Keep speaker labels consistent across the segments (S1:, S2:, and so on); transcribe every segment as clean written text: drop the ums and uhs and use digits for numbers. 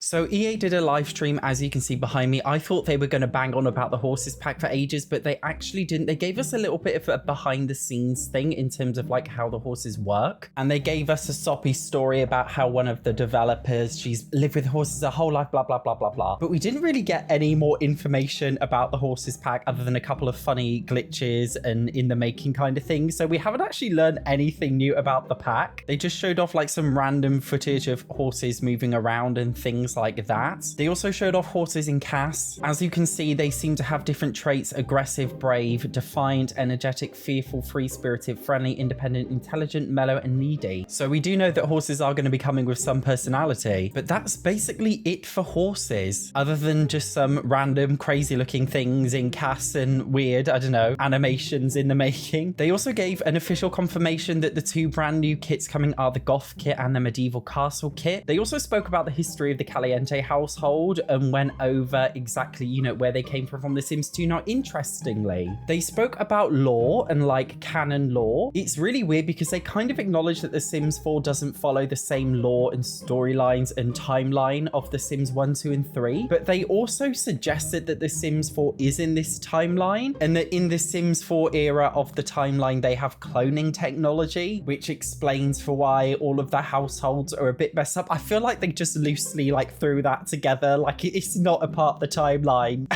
S1: So EA did a live stream, as you can see behind me. I thought they were going to bang on about the horses pack for ages, but they actually didn't. They gave us a little bit of a behind the scenes thing in terms of like how the horses work. And they gave us a soppy story about how one of the developers, she's lived with horses her whole life, blah, blah, blah, blah, blah. But we didn't really get any more information about the horses pack other than a couple of funny glitches and in the making kind of things. So we haven't actually learned anything new about the pack. They just showed off like some random footage of horses moving around and things like that. They also showed off horses in CAS. As you can see, they seem to have different traits: aggressive, brave, defiant, energetic, fearful, free-spirited, friendly, independent, intelligent, mellow, and needy. So we do know that horses are going to be coming with some personality, but that's basically it for horses, other than just some random crazy looking things in CAS and weird, I don't know, animations in the making. They also gave an official confirmation that the two brand new kits coming are the Goth kit and the Medieval Castle kit. They also spoke about the history of the Caliente household and went over exactly, you know, where they came from The Sims 2. Now, interestingly, they spoke about lore and like canon lore. It's really weird because they kind of acknowledge that The Sims 4 doesn't follow the same lore and storylines and timeline of The Sims 1, 2, and 3, but they also suggested that The Sims 4 is in this timeline and that in the Sims 4 era of the timeline, they have cloning technology, which explains for why all of the households are a bit messed up. I feel like they just loosely like threw that together. Like it's not a part of the timeline.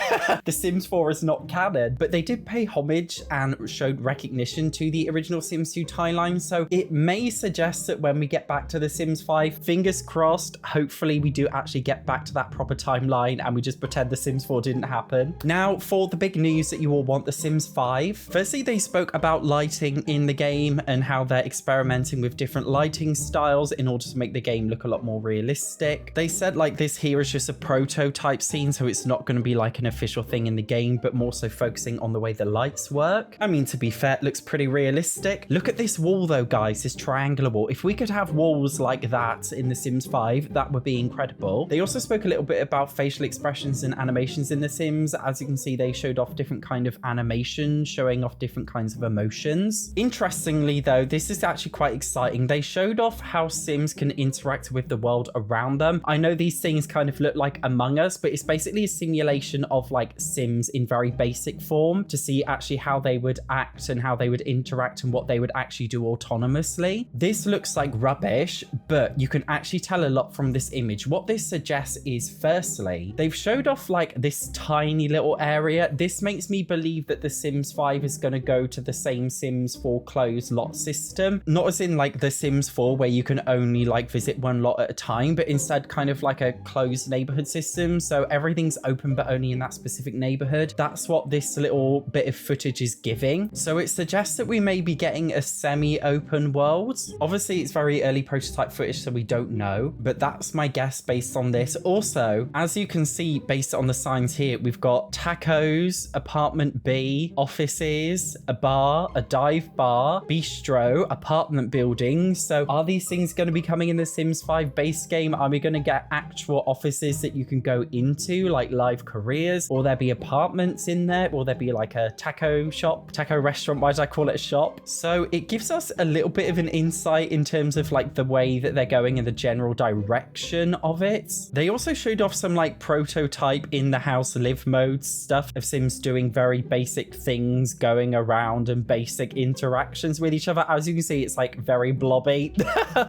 S1: The Sims 4 is not canon, but they did pay homage and showed recognition to the original Sims 2 timeline. So it may suggest that when we get back to The Sims 5, fingers crossed, hopefully we do actually get back to that proper timeline and we just pretend The Sims 4 didn't happen. Now for the big news that you all want, The Sims 5. Firstly, they spoke about lighting in the game and how they're experimenting with different lighting styles in order to make the game look a lot more realistic. They said like this here is just a prototype scene, so it's not going to be like an official thing in the game, but more so focusing on the way the lights work. I mean, to be fair, it looks pretty realistic. Look at this wall though, guys, this triangular wall. If we could have walls like that in The Sims 5, that would be incredible. They also spoke a little bit about facial expressions and animations in The Sims. As you can see, they showed off different kind of animations showing off different kinds of emotions. Interestingly though, this is actually quite exciting. They showed off how Sims can interact with the world around them. I know these things kind of look like Among Us, but it's basically a simulation of like Sims in very basic form to see actually how they would act and how they would interact and what they would actually do autonomously. This looks like rubbish, but you can actually tell a lot from this image. What this suggests is, firstly, they've showed off like this tiny little area. This makes me believe that The Sims 5 is going to go to the same Sims 4 closed lot system. Not as in like The Sims 4 where you can only like visit one lot at a time, but instead kind of like a closed neighborhood system. So everything's open, but only in that specific neighborhood. That's what this little bit of footage is giving. So it suggests that we may be getting a semi-open world. Obviously, it's very early prototype footage, so we don't know, but that's my guess based on this. Also, as you can see, based on the signs here, we've got tacos, apartment B, offices, a bar, a dive bar, bistro, apartment buildings. So are these things going to be coming in the Sims 5 base game? Are we going to get actual offices that you can go into, like live careers? Will there be apartments in there? Will there be like a taco shop, taco restaurant? Why did I call it a shop? So it gives us a little bit of an insight in terms of like the way that they're going in the general direction of it. They also showed off some like prototype in the house live mode stuff of Sims doing very basic things, going around and basic interactions with each other. As you can see, it's like very blobby.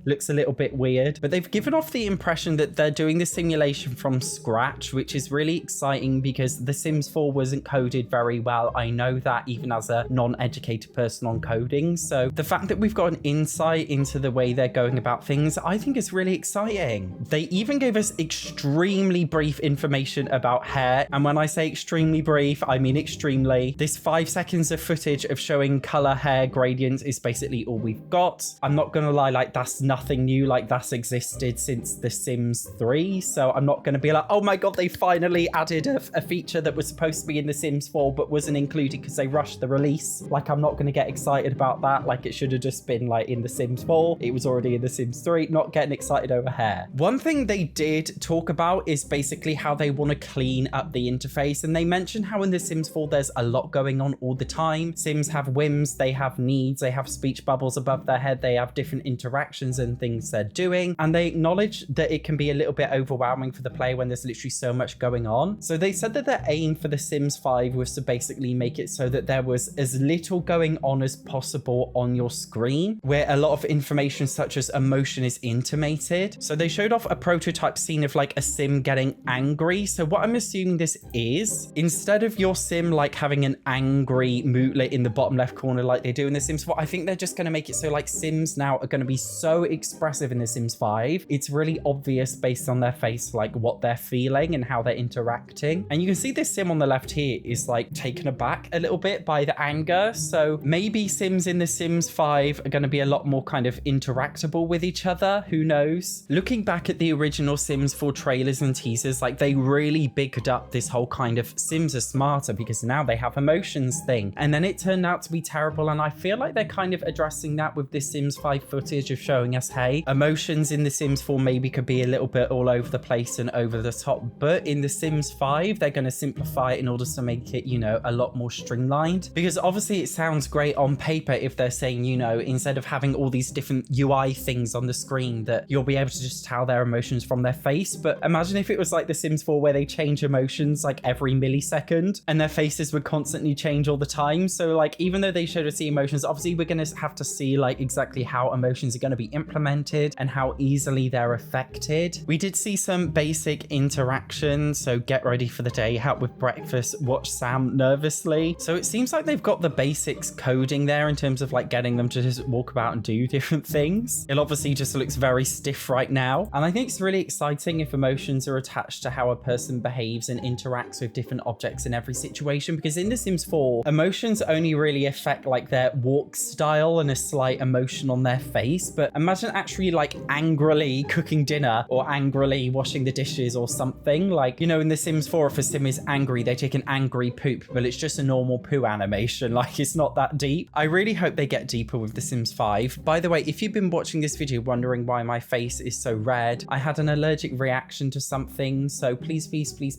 S1: Looks a little bit weird, but they've given off the impression that they're doing the simulation from scratch, which is really exciting because The Sims 4 wasn't coded very well. I know that even as a non-educated person on coding. So the fact that we've got an insight into the way they're going about things, I think is really exciting. They even gave us extremely brief information about hair. And when I say extremely brief, I mean extremely. This 5 seconds of footage of showing color hair gradients is basically all we've got. I'm not gonna lie, like that's nothing new. Like that's existed since The Sims 3. So I'm not gonna be like, oh my God, they finally added a feature that was supposed to be in The Sims 4, but wasn't included because they rushed the release. Like I'm not gonna get excited about that. Like it should have just been like in The Sims 4. It was already in The Sims 3, not getting excited over hair. One thing they did talk about is basically how they want to clean up the interface. And they mentioned how in The Sims 4, there's a lot going on all the time. Sims have whims, they have needs, they have speech bubbles above their head, they have different interactions and things they're doing. And they acknowledge that it can be a little bit overwhelming for the player when there's literally so much going on. So they said that their aim for The Sims 5 was to basically make it so that there was as little going on as possible on your screen, where a lot of information such as emotion is intimated. So they showed off a prototype scene of like a sim getting angry. So what I'm assuming this is, instead of your sim like having an angry moodlet in the bottom left corner like they do in The Sims 4, I think they're just going to make it so like Sims now are going to be so expressive in The Sims 5. It's really obvious based on their face like what they're feeling and how they're interacting. And you can see this sim on the left here is like taken aback a little bit by the anger. So maybe Sims in The Sims 5 are going to be a lot more kind of interactable with each other. Who knows? Looking back at the original Sims 4 trailers and teasers, like they really bigged up this whole kind of Sims are smarter because now they have emotions thing. And then it turned out to be terrible. And I feel like they're kind of addressing that with this Sims 5 footage of showing us, hey, emotions in The Sims 4 maybe could be a little bit all over the place and over the top. But in The Sims 5, they're going to simplify it in order to make it, you know, a lot more streamlined. Because obviously it sounds great on paper if they're saying, you know, instead of having all these different UI things on the screen that you'll be able to just tell their emotions from their face. But imagine if it was like The Sims 4 where they change emotions like every millisecond and their faces would constantly change all the time. So like, even though they showed us the emotions, obviously we're going to have to see like exactly how emotions are going to be implemented and how easily they're affected. We did see some basic interactions. So get ready for the day, help with breakfast, watch Sam nervously. So it seems like they've got the basics coding there in terms of like getting them to just walk about and do different things. It obviously just looks very stiff right now. And I think it's really exciting if emotions are attached to how a person behaves and interacts with different objects in every situation, because in The Sims 4, emotions only really affect like their walk style and a slight emotion on their face. But imagine actually like angrily cooking dinner or angrily washing the dishes or something. Like, you know, in The Sims 4, if a sim is angry, they take an angry poop, but it's just a normal poo animation. Like, it's not that deep. I really hope they get deeper with The Sims 5. By the way, if you've been watching this video wondering why my face is so red, I had an allergic reaction to something. So please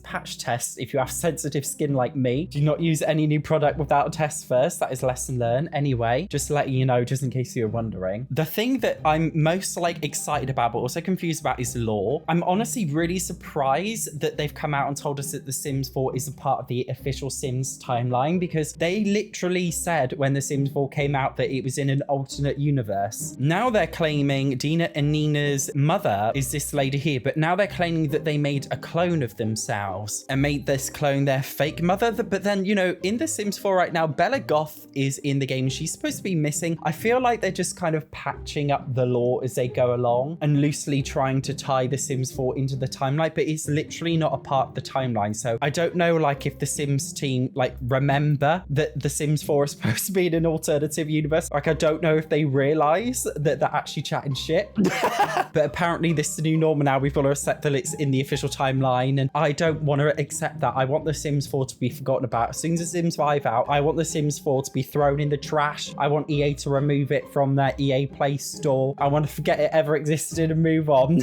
S1: patch test if you have sensitive skin like me. Do not use any new product without a test first. That is lesson learned. Anyway, just letting you know, just in case you're wondering. The thing that I'm most like excited about, but also confused about, is lore. I'm honestly really surprised that they've come out and told us that The Sims 4 is a part of the official Sims timeline, because they literally said when The Sims 4 came out that it was in an alternate universe. Now they're claiming Dina and Nina's mother is this lady here, but now they're claiming that they made a clone of themselves and made this clone their fake mother. But then, you know, in The Sims 4 right now, Bella Goth is in the game. She's supposed to be missing. I feel like they're just kind of patching up the lore as they go along and loosely trying to tie The Sims 4 into the timeline, but it's literally not a part of the timeline. So I don't know, like, if the Sims team like remember that The Sims 4 is supposed to be in an alternative universe. Like, I don't know if they realize that they're actually chatting shit. But apparently this is the new normal now. We've got to accept that it's in the official timeline, and I don't want to accept that. I want The Sims 4 to be forgotten about. As soon as The Sims 5 out, I want The Sims 4 to be thrown in the trash. I want EA to remove it from their EA Play Store. I want to forget it ever existed and move on.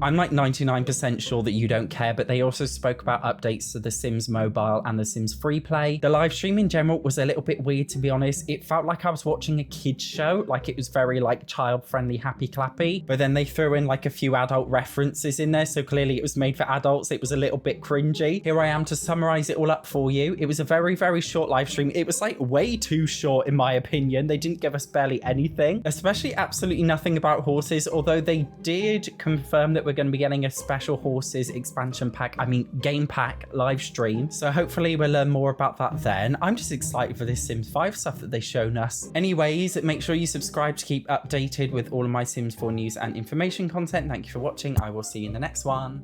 S1: I'm like 99% sure that you don't care, but they also spoke about updates to The Sims Mobile and The Sims Free Play. The live stream in general was a little bit weird, to be honest. It felt like I was watching a kid's show. Like, it was very like child-friendly, happy clappy, but then they threw in like a few adult references in there, so clearly it was made for adults. It was a little bit cringy. Here I am to summarize it all up for you. It was a very, very short live stream. It was like way too short in my opinion. They didn't give us barely anything, especially absolutely nothing about horses, although they did confirm that we're going to be getting a special horses expansion pack, game pack live stream. So hopefully we'll learn more about that then. I'm just excited for this Sims 5 stuff that they've shown us. Anyways, make sure you subscribe to keep updated with all of my Sims 4 news and information content. Thank you for watching. I will see you in the next one.